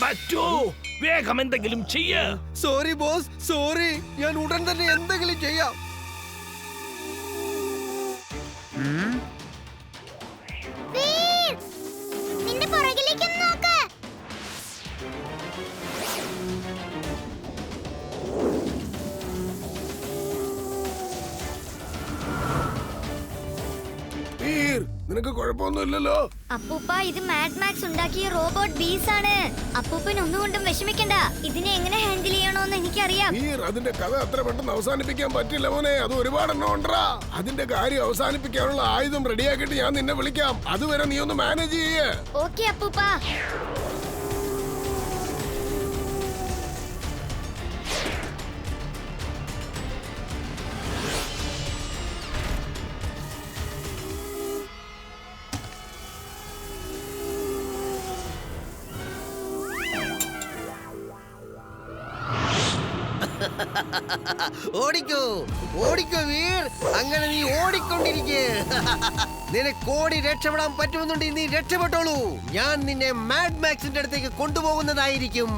പറ്റൂ. വേഗം എന്തെങ്കിലും ചെയ്യ്. Sorry boss, sorry. ഞാൻ ഉടൻ തന്നെ എന്തെങ്കിലും ചെയ്യാം. നിനക്ക് കുഴപ്പമൊന്നുമില്ലല്ലോ? അപ്പൂപ്പ, ഇത് മാഡ് മാക്സ് ഉണ്ടാക്കിയ റോബോട്ട് ബീസ് ആണ്. അപ്പൂപ്പൻ ഒന്നുകൊണ്ടും വിഷമിക്കണ്ട. ഇതിനെ എങ്ങനെ ഹാൻഡിൽ ചെയ്യണോന്ന് എനിക്കറിയാം. അതിന്റെ കഥ അത്ര പെട്ടെന്ന് അവസാനിപ്പിക്കാൻ പറ്റില്ല മോനെ. അത് ഒരുപാടെണ്ണം ഉണ്ടാ. അതിന്റെ കാര്യം അവസാനിപ്പിക്കാനുള്ള ആയുധം റെഡിയാക്കിയിട്ട് ഞാൻ നിന്നെ വിളിക്കാം. അതുവരെ നീ ഒന്ന് മാനേജ് ചെയ്യേ. ഓക്കെ അപ്പൂപ്പ. ഓടിക്കോ, ഓടിക്കോ വീർ. അങ്ങനെ നീ ഓടിക്കൊണ്ടിരിക്കേ. നിനക്ക് ഓടി രക്ഷപ്പെടാൻ പറ്റുമെന്നുണ്ടെങ്കിൽ നീ രക്ഷപ്പെട്ടോളൂ. ഞാൻ നിന്നെ മാഡ് മാക്സിന്റെ അടുത്തേക്ക് കൊണ്ടുപോകുന്നതായിരിക്കും.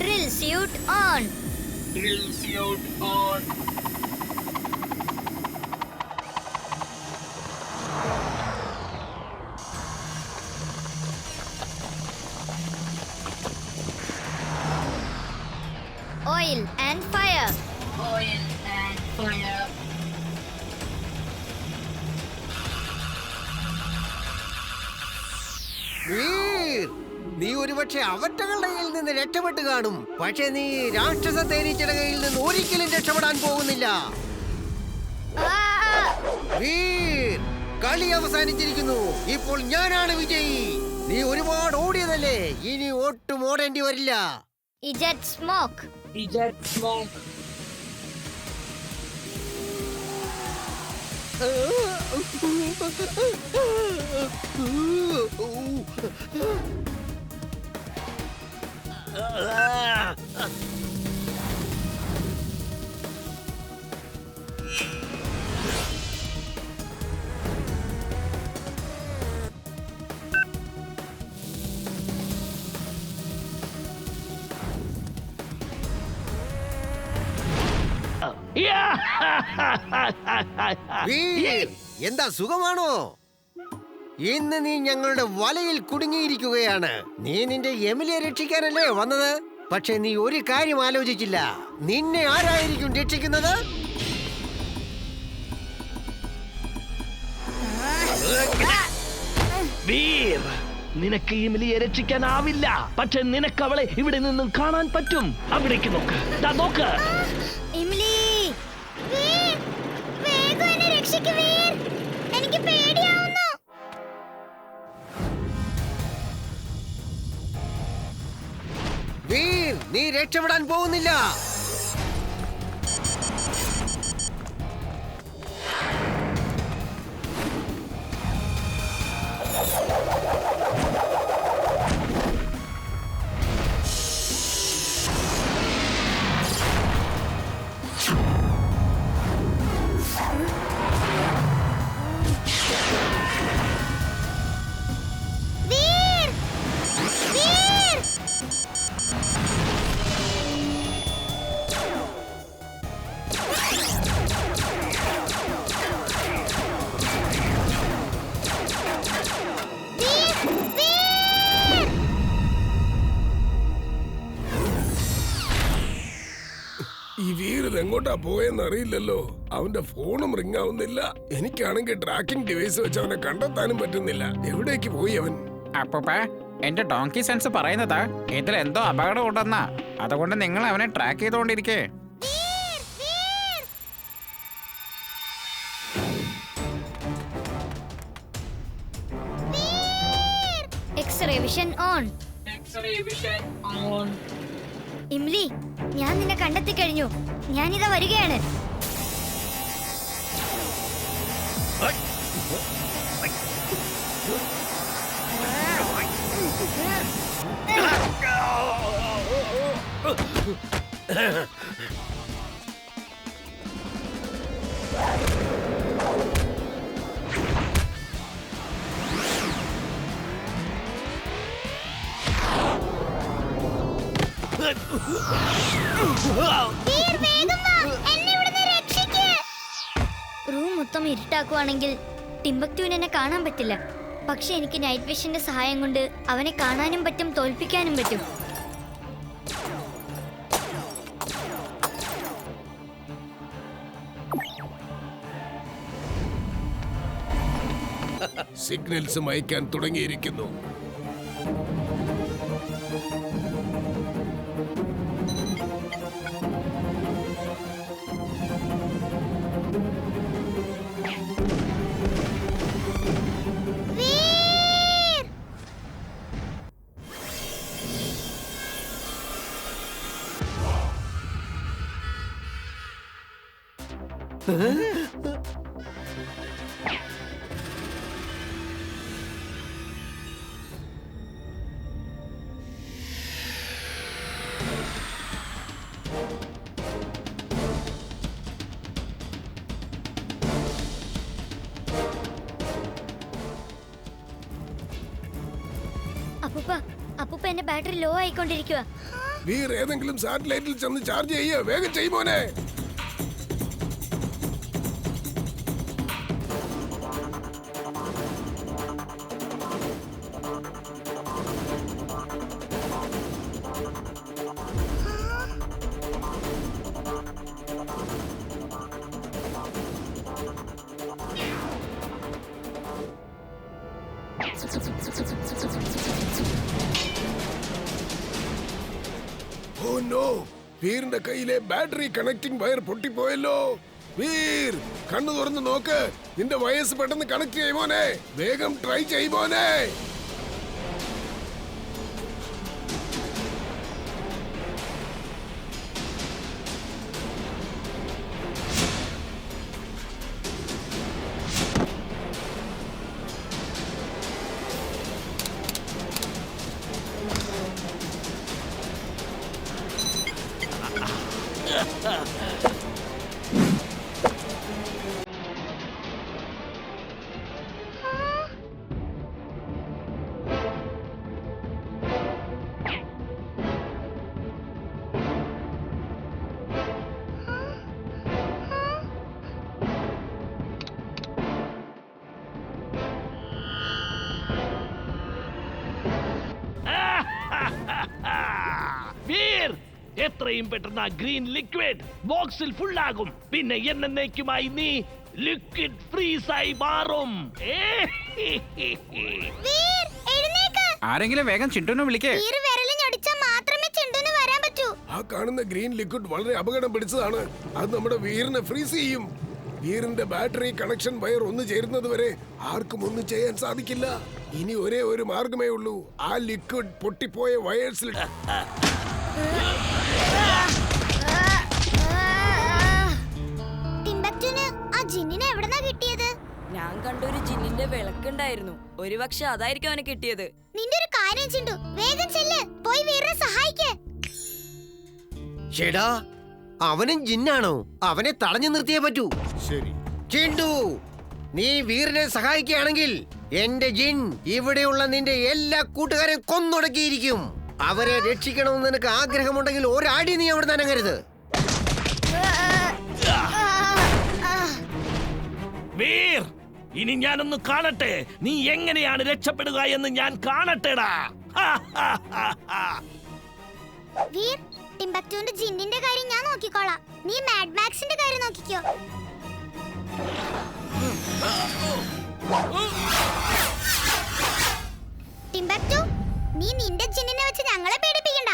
Drill suit on. Drill suit on. Oil and fire. Oil and fire. Veer, നീ ഒരുപക്ഷെ അവറ്റകളുടെ കയ്യിൽ നിന്ന് രക്ഷപ്പെട്ട് കാണും. പക്ഷെ നീ രാക്ഷസ തേനീച്ചയുടെ കയ്യിൽ നിന്ന് ഒരിക്കലും രക്ഷപ്പെടാൻ പോകുന്നില്ല. വീർ, കളി അവസാനിച്ചിരിക്കുന്നു. ഇപ്പോൾ ഞാനാണ് വിജയി. നീ ഒരുപാട് ഓടിയതല്ലേ, ഇനി ഒട്ടും ഓടേണ്ടി വരില്ല. Eject smoke. Eject smoke. Veer, എന്താ സുഖമാണോ? ഇന്ന് നീ ഞങ്ങളുടെ വലയിൽ കുടുങ്ങിയിരിക്കുകയാണ്. നീ നിന്റെ എമിലിയെ രക്ഷിക്കാനല്ലേ വന്നത്? പക്ഷെ നീ ഒരു കാര്യം ആലോചിച്ചില്ല. നിന്നെ ആരായിരിക്കും രക്ഷിക്കുന്നത്? വീർ, നിനക്ക് എമിലിയെ രക്ഷിക്കാനാവില്ല. പക്ഷെ നിനക്ക് അവളെ ഇവിടെ നിന്നും കാണാൻ പറ്റും. അവിടേക്ക് നോക്ക്, ദാ നോക്ക്. എമിലി, വീർ, വേഗം എന്നെ രക്ഷിക്ക് വീർ. എനിക്ക് പേടിയാവുന്നു. വീർ, നീ രക്ഷപ്പെടാൻ പോകുന്നില്ല. വീർ, വീർ. ഈ വീർ എങ്ങോട്ടാ പോയെന്ന് അറിയില്ലല്ലോ. അവന്റെ ഫോണും റിംഗ് ആവുന്നില്ല. എനിക്കാണെങ്കിൽ ട്രാക്കിംഗ് ഡിവൈസ് വെച്ച് അവനെ കണ്ടെത്താനും പറ്റുന്നില്ല. എവിടേക്ക് പോയി അവൻ? അപ്പൂപ്പ, എന്റെ ഡോങ്കി സെൻസ് പറയുന്നത് ഇതിൽ എന്തോ അപകടം ഉണ്ടെന്നാ. അതുകൊണ്ട് നിങ്ങൾ അവനെ ട്രാക്ക് ചെയ്തുകൊണ്ടിരിക്കേ. X-ray vision on. X-ray vision on. Imli, ഞാൻ നിന്നെ കണ്ടെത്തി കഴിഞ്ഞു. ഞാനിതാ വരികയാണ്. റൂം മൊത്തം ഇരുട്ടാക്കുവാണെങ്കിൽ ടിംബക്റ്റുവിന് എന്നെ കാണാൻ പറ്റില്ല. പക്ഷെ എനിക്ക് നൈറ്റ് വിഷന്റെ സഹായം കൊണ്ട് അവനെ കാണാനും പറ്റും, തോൽപ്പിക്കാനും പറ്റും. സിഗ്നൽസ് അയക്കാൻ തുടങ്ങിയിരിക്കുന്നു. അപ്പൂപ്പ എന്റെ ബാറ്ററി ലോ ആയിക്കൊണ്ടിരിക്കുക. വീർ ഏതെങ്കിലും സാറ്റലൈറ്റിൽ ചെന്ന് ചാർജ് ചെയ്യ. വേഗം ചെയ്യുമോനെ. ഓ നോ, വീറിന്റെ കയ്യിലെ ബാറ്ററി കണക്ടിംഗ് വയർ പൊട്ടിപ്പോയല്ലോ. വീർ, കണ്ണു തുറന്ന് നോക്ക്. നിന്റെ വയസ്സ് പെട്ടെന്ന് കണക്ട് ചെയ്യുമോനെ. വേഗം ട്രൈ ചെയ്യുമോനെ. വീർ, എത്രയും പെട്ടെന്ന് ആ ഗ്രീൻ ലിക്വിഡ് ബോക്സിൽ ഫുൾ ആകും. പിന്നെ എന്നേക്കുമായി നീ ലിക്വിഡ് ഫ്രീസ് ആയി മാറും. ആരെങ്കിലും വേഗം ചിണ്ടുനെ വിളിക്കേ. ആ കാണുന്ന ഗ്രീൻ ലിക്വിഡ് വളരെ അപകടം പിടിച്ചതാണ്. അത് നമ്മുടെ വീറിനെ ഫ്രീസ് ചെയ്യും. വീറിന്റെ ബാറ്ററി കണക്ഷൻ വയർ ഒന്ന് ചേരുന്നത് വരെ ആർക്കും ഒന്നും ചെയ്യാൻ സാധിക്കില്ല. ഇനി ഒരേ ഒരു മാർഗമേ ഉള്ളൂ. ആ ലിക്വിഡ് പൊട്ടിപ്പോയ വയേഴ്സിൽ ഞാൻ കണ്ടൊരു ജിന്നിന്റെ വിളക്കുണ്ടായിരുന്നു. ഒരുപക്ഷെ അതായിരിക്കും അവന് കിട്ടിയത്. നിന്റെ ഒരു കാര്യം ചിണ്ടു, വേഗം ചെല്ല്, പോയി വീറിനെ സഹായിക്ക്. ചേടാ, അവനും ജിന്നാണോ? അവനെ തടഞ്ഞു നിർത്തിയേ പറ്റൂ. ശരി ചിണ്ടു, നീ വീറിനെ സഹായിക്കുകയാണെങ്കിൽ എന്റെ ജിൻ ഇവിടെയുള്ള നിന്റെ എല്ലാ കൂട്ടുകാരെയും കൊന്നൊടുക്കിയിരിക്കും. അവരെ രക്ഷിക്കണമെന്ന് നിനക്ക് ആഗ്രഹമുണ്ടെങ്കിൽ ഒരാടി നീ അവിടെ നനങ്ങരുത്. വീർ, ഇനി ഞാനൊന്ന് കാണട്ടെ നീ എങ്ങനെയാണ് രക്ഷപ്പെടുക എന്ന്. ഞാൻ കാണട്ടെടാ. വീർ, ടിംബക്റ്റുവിന്റെ ജിന്നിന്റെ കാര്യം ഞാൻ നോക്കിക്കോളാം. നീ മാഡ് മാക്സിന്റെ കാര്യം നോക്കിക്കോ. ടിംബക്റ്റു, നീ നിന്റെ ജിന്നിനെ വെച്ച് ഞങ്ങളെ പേടിപ്പിക്കണ്ട.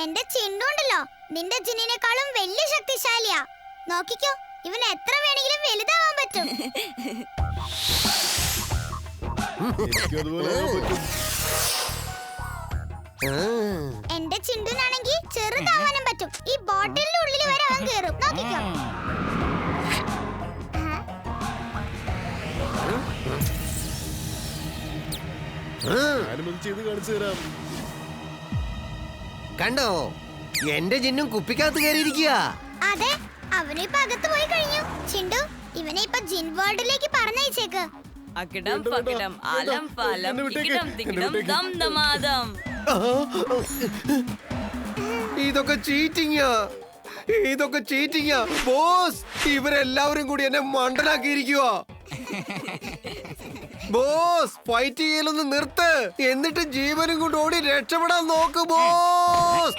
എന്റെ ചിണ്ടു ഉണ്ടല്ലോ, നിന്റെ ജിന്നിനേക്കാളും വലിയ ശക്തിശാലിയാ. നോക്കിക്കോ, ഇവൻ എത്ര വേണമെങ്കിലും വലുതാവാൻ പറ്റും. എന്റെ ചിണ്ടുനാണെങ്കിൽ ചെറുതാവാനും പറ്റും. ഈ ബോട്ടിലിന്റെ ഉള്ളിൽ വരെ അവൻ കേറും. നോക്കിക്കോ. കണ്ടോ, എന്റെ ജിന്നും കുപ്പിക്കകത്ത് കയറിയിരിക്കുക. അതെ, അവനിപ്പോ അകത്ത് പോയി കഴിഞ്ഞു. ചിണ്ടു, ഇവനെ ഇപ്പൊ ജിൻ വേൾഡിലേക്ക് പറഞ്ഞയച്ചേക്ക്. അക്കിടം പക്കിടം അലം ഫലം ഇക്കിടം തിക്കിടം ദം ദമാദം. ഇതൊക്കെ ചീറ്റിങ്ങാ, ഇതൊക്കെ ചീറ്റിങ്ങാ ബോസ്. ഇവരെല്ലാവരും കൂടി എന്നെ മണ്ടനാക്കിയിരിക്കുവാ. ബോസ്, ഫൈറ്റ് ചെയ്യലൊന്ന് നിർത്ത്, എന്നിട്ട് ജീവനും കൊണ്ട് ഓടി രക്ഷപ്പെടാൻ നോക്ക് ബോസ്.